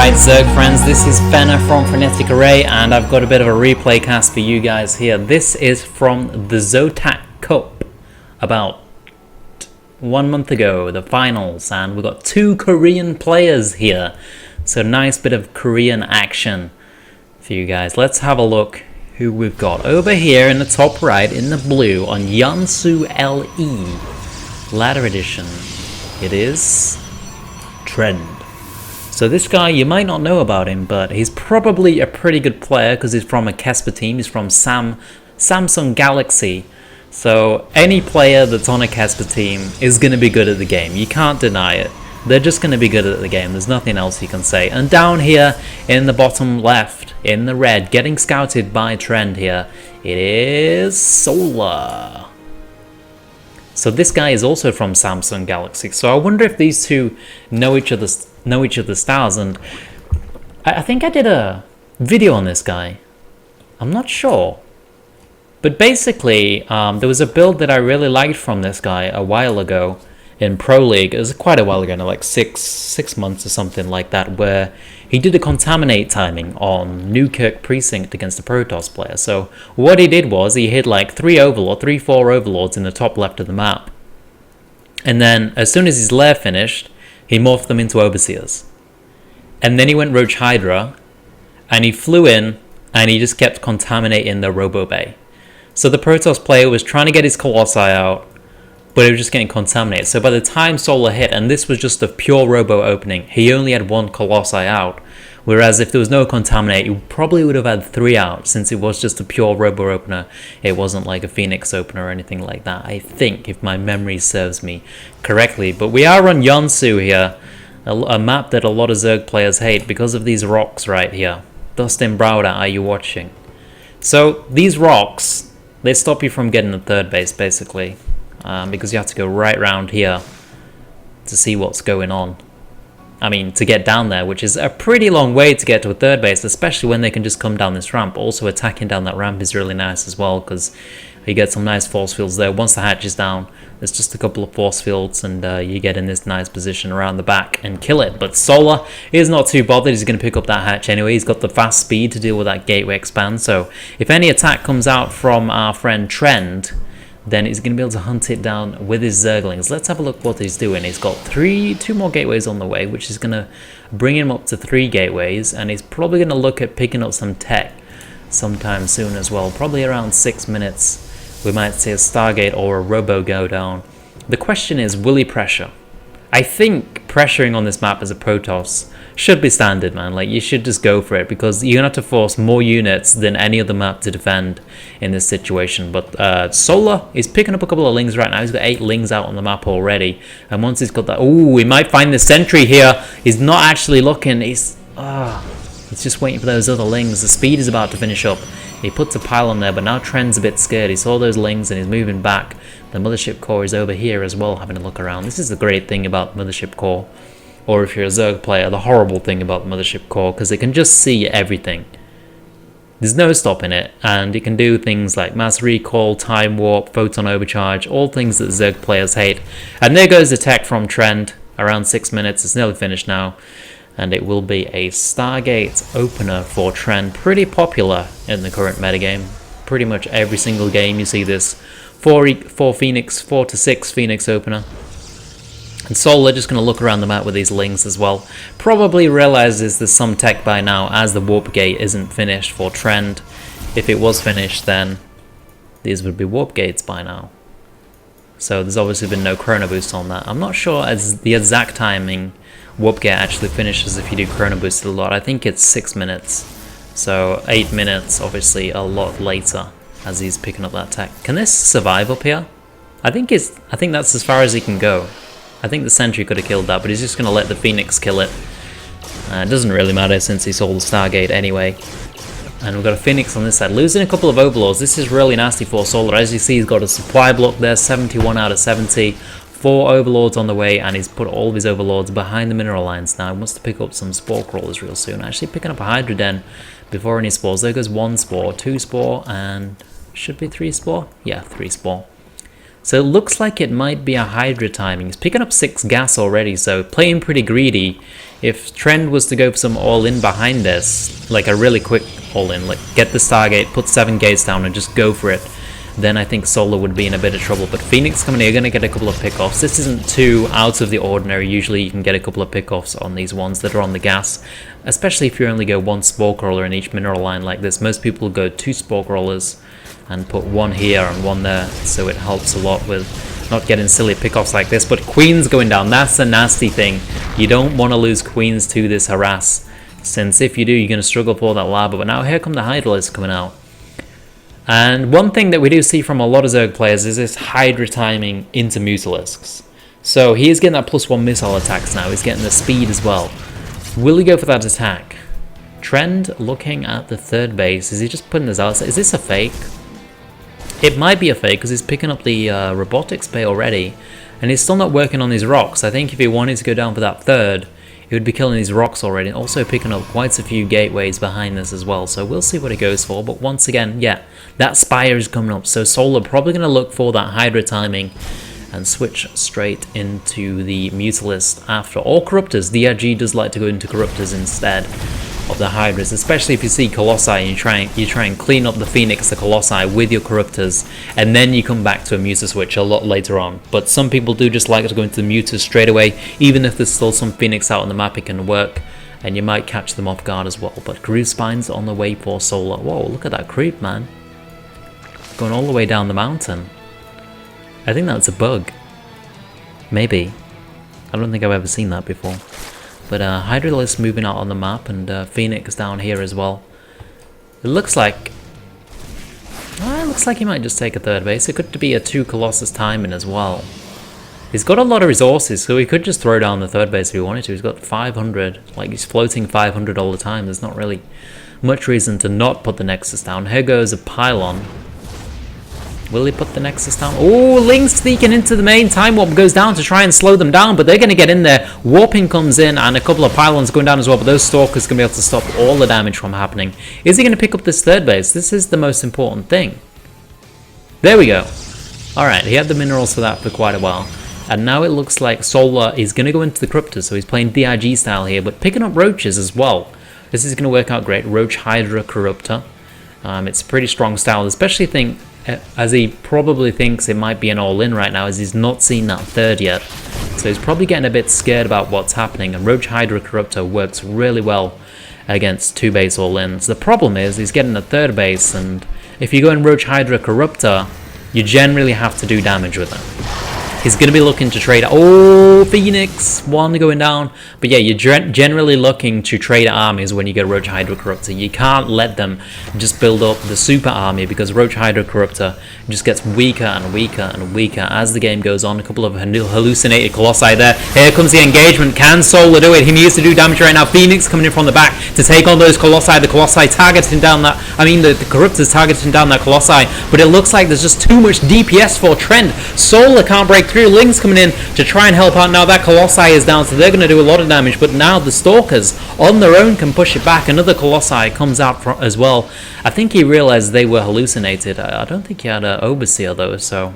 Alright Zerg friends, this is Fenner from Frenetic Array and I've got a bit of a replay cast for you guys here. This is from the Zotac Cup about 1 month ago, the finals, and we've got 2 Korean players here. So nice bit of Korean action for you guys. Let's have a look who we've got. Over here in the top right in the blue on Yeonsu LE Ladder Edition, it is Trend. So this guy, you might not know about him, but he's probably a pretty good player because he's from a Casper team. He's from Samsung Galaxy. So any player that's on a Casper team is going to be good at the game. You can't deny it. They're just going to be good at the game. There's nothing else you can say. And down here in the bottom left, in the red, getting scouted by Trend here, it is Solar. So this guy is also from Samsung Galaxy. So I wonder if these two know each other's styles. And I think I did a video on this guy. I'm not sure. But basically, there was a build that I really liked from this guy a while ago in Pro League. It was quite a while ago, like six months or something like that, where he did a contaminate timing on Newkirk Precinct against a Protoss player. So what he did was he hit like 4 overlords in the top left of the map. And then as soon as his lair finished, he morphed them into overseers. And then he went Roach Hydra, and he flew in, and he just kept contaminating the Robo Bay. So the Protoss player was trying to get his Colossi out, but it was just getting contaminated. So by the time Solar hit, and this was just a pure Robo opening, he only had 1 Colossi out. Whereas if there was no contaminate, you probably would have had 3 out, since it was just a pure Robo opener. It wasn't like a Phoenix opener or anything like that, I think, if my memory serves me correctly. But we are on Yeonsu here, a map that a lot of Zerg players hate because of these rocks right here. Dustin Browder, are you watching? So these rocks, they stop you from getting the third base, basically. Because you have to go right round here to see what's going on. I mean, to get down there, which is a pretty long way to get to a third base, especially when they can just come down this ramp. Also, attacking down that ramp is really nice as well, because you get some nice force fields there. Once the hatch is down, there's just a couple of force fields, and you get in this nice position around the back and kill it. But Solar is not too bothered. He's going to pick up that hatch anyway. He's got the fast speed to deal with that gateway expand. So if any attack comes out from our friend Trend, then he's going to be able to hunt it down with his Zerglings. Let's have a look what he's doing. He's got 2 more gateways on the way, which is going to bring him up to 3 gateways, and he's probably going to look at picking up some tech sometime soon as well. Probably around 6 minutes, we might see a Stargate or a Robo go down. The question is, will he pressure? I think pressuring on this map as a Protoss should be standard, man. Like, you should just go for it, because you're going to have to force more units than any other map to defend in this situation. But Solar is picking up a couple of lings right now. He's got 8 lings out on the map already. And once he's got that... Ooh, we might find the sentry here. He's not actually looking. He's just waiting for those other lings. The speed is about to finish up. He puts a pile on there, but now Trend's a bit scared. He saw those lings and he's moving back. The Mothership Core is over here as well, having a look around. This is the great thing about Mothership Core. Or if you're a Zerg player, the horrible thing about the Mothership Core, because it can just see everything. There's no stopping it, and it can do things like mass recall, time warp, photon overcharge, all things that Zerg players hate. And there goes the tech from Trend, around 6 minutes. It's nearly finished now, and it will be a Stargate opener for Trend. Pretty popular in the current metagame. Pretty much every single game you see this 4 to 6 Phoenix opener. And Solar just going to look around the map with these lings as well. Probably realizes there's some tech by now, as the warp gate isn't finished for Trend. If it was finished, then these would be warp gates by now. So there's obviously been no chrono boost on that. I'm not sure as the exact timing warp gate actually finishes if you do chrono boost a lot. I think it's 6 minutes. So 8 minutes, obviously a lot later, as he's picking up that tech. Can this survive up here? I think that's as far as he can go. I think the sentry could have killed that, but he's just going to let the Phoenix kill it. It doesn't really matter since he saw the Stargate anyway. And we've got a Phoenix on this side, losing a couple of Overlords. This is really nasty for Solar. As you see, he's got a supply block there, 71 out of 70. 4 Overlords on the way, and he's put all of his Overlords behind the mineral lines now. He wants to pick up some Spore Crawlers real soon. Actually picking up a Hydra Den before any Spores. There goes 1 Spore, 2 Spore, and should be 3 Spore? Yeah, 3 Spore. So it looks like it might be a Hydra timing. He's picking up 6 gas already, so playing pretty greedy. If Trend was to go for some all-in behind this, like a really quick all-in, like get the Stargate, put 7 gates down and just go for it, then I think Solar would be in a bit of trouble. But Phoenix coming here, you're going to get a couple of pickoffs. This isn't too out of the ordinary. Usually you can get a couple of pickoffs on these ones that are on the gas, especially if you only go 1 Spore Crawler in each mineral line like this. Most people go 2 Spore Crawlers and put 1 here and 1 there, so it helps a lot with not getting silly pickoffs like this. But Queens going down, that's a nasty thing. You don't want to lose Queens to this harass, since if you do, you're going to struggle for that lava. But now here come the Hydralisks coming out. And one thing that we do see from a lot of Zerg players is this Hydra timing into Mutalisks. So he is getting that +1 missile attacks now, he's getting the speed as well. Will he go for that attack? Trend looking at the 3rd base, is he just putting this out? Is this a fake? It might be a fake because he's picking up the robotics bay already, and he's still not working on these rocks. I think if he wanted to go down for that 3rd, he would be killing these rocks already, and also picking up quite a few gateways behind this as well. So we'll see what it goes for. But once again, yeah, that Spire is coming up. So Solar probably going to look for that Hydra timing and switch straight into the Mutalist after. Or Corruptors. DRG does like to go into Corruptors instead of the Hydras, especially if you see Colossi and you try and clean up the Phoenix, the Colossi with your Corruptors, and then you come back to a Muta switch a lot later on. But some people do just like to go into the Mutas straight away, even if there's still some Phoenix out on the map, it can work, and you might catch them off guard as well. But Groove Spine's on the way for Solar. Whoa, look at that creep, man. Going all the way down the mountain. I think that's a bug. Maybe. I don't think I've ever seen that before. But Hydralisk moving out on the map, and Phoenix down here as well. It looks like he might just take a 3rd base. It could be a 2 Colossus timing as well. He's got a lot of resources, so he could just throw down the 3rd base if he wanted to. He's got 500, like he's floating 500 all the time. There's not really much reason to not put the Nexus down. Here goes a pylon. Will he put the Nexus down? Oh, Link sneaking into the main. Time Warp goes down to try and slow them down, but they're going to get in there. Warping comes in, and a couple of pylons going down as well, but those Stalkers going to be able to stop all the damage from happening. Is he going to pick up this 3rd base? This is the most important thing. There we go. Alright, he had the minerals for that for quite a while. And now it looks like Solar is going to go into the Corruptors, so he's playing DIG style here, but picking up Roaches as well. This is going to work out great. Roach Hydra Corruptor. It's a pretty strong style, especially as he probably thinks it might be an all-in right now, as he's not seen that 3rd yet. So he's probably getting a bit scared about what's happening, and Roach Hydra Corruptor works really well against 2 base all-ins. The problem is he's getting a 3rd base, and if you go in Roach Hydra Corruptor, you generally have to do damage with him. He's going to be looking to trade. Oh, Phoenix, 1 going down. But yeah, you're generally looking to trade armies when you get Roach Hydra Corruptor. You can't let them just build up the super army, because Roach Hydra Corruptor just gets weaker and weaker and weaker as the game goes on. A couple of hallucinated Colossi there. Here comes the engagement. Can Solar do it? He needs to do damage right now. Phoenix coming in from the back to take on those Colossi. The Colossi targeting down that. The Corruptor's targeting down that Colossi. But it looks like there's just too much DPS for Trend. Solar can't break through. Link's coming in to try and help out. Now that Colossi is down, so they're going to do a lot of damage, but now the Stalkers on their own can push it back. Another Colossi comes out as well. I think he realized they were hallucinated. I don't think he had an Overseer though, so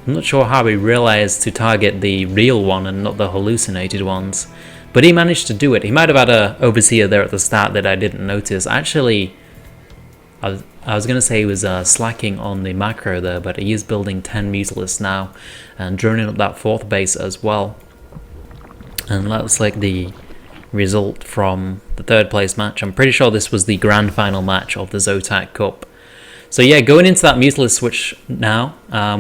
I'm not sure how he realized to target the real one and not the hallucinated ones, but he managed to do it. He might have had an Overseer there at the start that I didn't notice. Actually, I was going to say he was slacking on the macro there, but he is building 10 Mutalisks now and droning up that 4th base as well. And that's like the result from the 3rd place match. I'm pretty sure this was the grand final match of the Zotac Cup. So yeah, going into that Mutalisk switch now,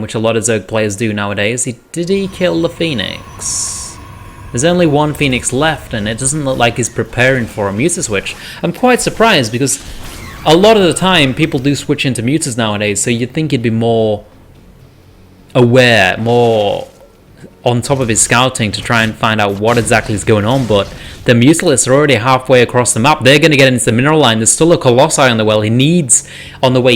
which a lot of Zerg players do nowadays. Did he kill the Phoenix? There's only 1 Phoenix left, and it doesn't look like he's preparing for a Muta switch. I'm quite surprised, because a lot of the time people do switch into Mutas nowadays, so you'd think he'd be more aware, more on top of his scouting to try and find out what exactly is going on. But the Mutalisks are already halfway across the map. They're going to get into the mineral line. There's still a Colossi on the way.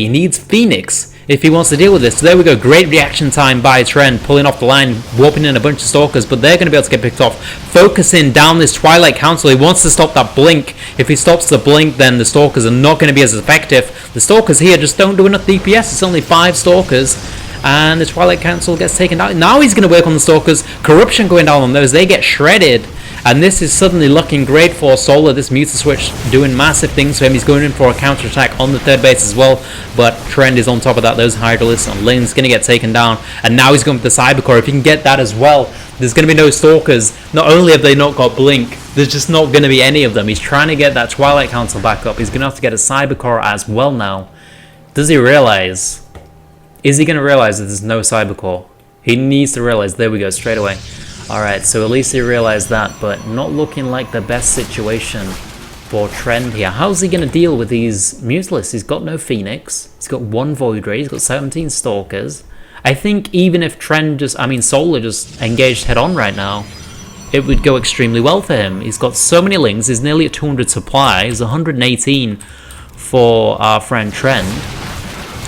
He needs Phoenix if he wants to deal with this. So there we go. Great reaction time by Trent, pulling off the line, warping in a bunch of Stalkers, but they're going to be able to get picked off. Focusing down this Twilight Council. He wants to stop that blink. If he stops the blink, then the Stalkers are not going to be as effective. The Stalkers here just don't do enough DPS. It's only 5 Stalkers. And the Twilight Council gets taken down. Now he's going to work on the Stalkers. Corruption going down on those. They get shredded. And this is suddenly looking great for Solar. This Muta switch doing massive things for him. He's going in for a counter attack on the third base as well. But Trend is on top of that. Those Hydralisks on Ling's going to get taken down. And now he's going for the Cybercore. If he can get that as well, there's going to be no Stalkers. Not only have they not got Blink, there's just not going to be any of them. He's trying to get that Twilight Council back up. He's going to have to get a Cybercore as well now. Does he realize? Is he going to realize that there's no Cybercore? He needs to realize. There we go, straight away. Alright, so at least he realized that, but not looking like the best situation for Trend here. How's he going to deal with these Mutalisks? He's got no Phoenix. He's got 1 Void Ray. He's got 17 Stalkers. I think even if Solar just engaged head-on right now, it would go extremely well for him. He's got so many Lings. He's nearly at 200 supply. He's 118 for our friend Trend.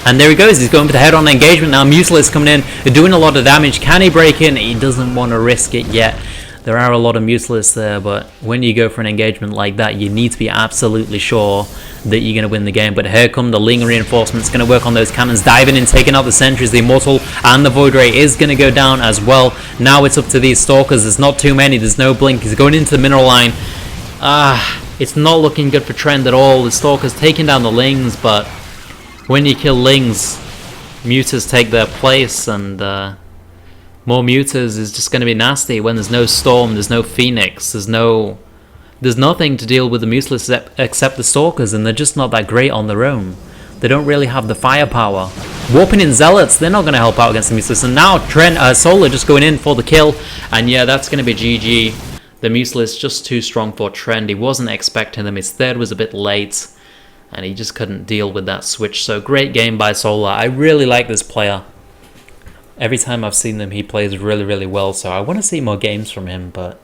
And there he goes. He's going for the head-on engagement now. Mutalisks coming in. They're doing a lot of damage. Can he break in? He doesn't want to risk it yet. There are a lot of Mutalisks there, but when you go for an engagement like that, you need to be absolutely sure that you're going to win the game. But here come the Ling reinforcements. Going to work on those cannons. Diving in, taking out the sentries. The Immortal and the Void Ray is going to go down as well. Now it's up to these Stalkers. There's not too many. There's no Blink. He's going into the mineral line. It's not looking good for Trend at all. The Stalkers taking down the Lings, but when you kill Lings, Mutas take their place, and more Mutas is just going to be nasty. When there's no Storm, there's no Phoenix, there's nothing to deal with the Mutalisks except the Stalkers, and they're just not that great on their own. They don't really have the firepower. Warping in Zealots, they're not going to help out against the Mutalisks. And now Solar just going in for the kill, and yeah, that's going to be GG. The Mutalisks just too strong for Trend. He wasn't expecting them. His third was a bit late, and he just couldn't deal with that switch. So great game by Solar. I really like this player. Every time I've seen him, he plays really, really well. So I want to see more games from him, but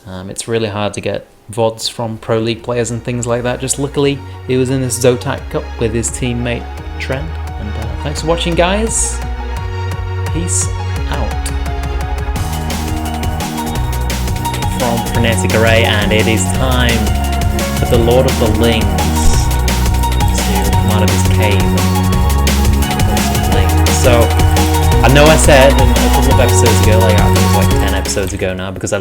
it's really hard to get VODs from Pro League players and things like that. Just luckily, he was in this Zotac Cup with his teammate Trent. And thanks for watching, guys. Peace out. From Frenetic Array, and it is time for the Lord of the Lings to come out of his cave and so I know I said in a couple of episodes ago, like I think it was like 10 episode ago now, because I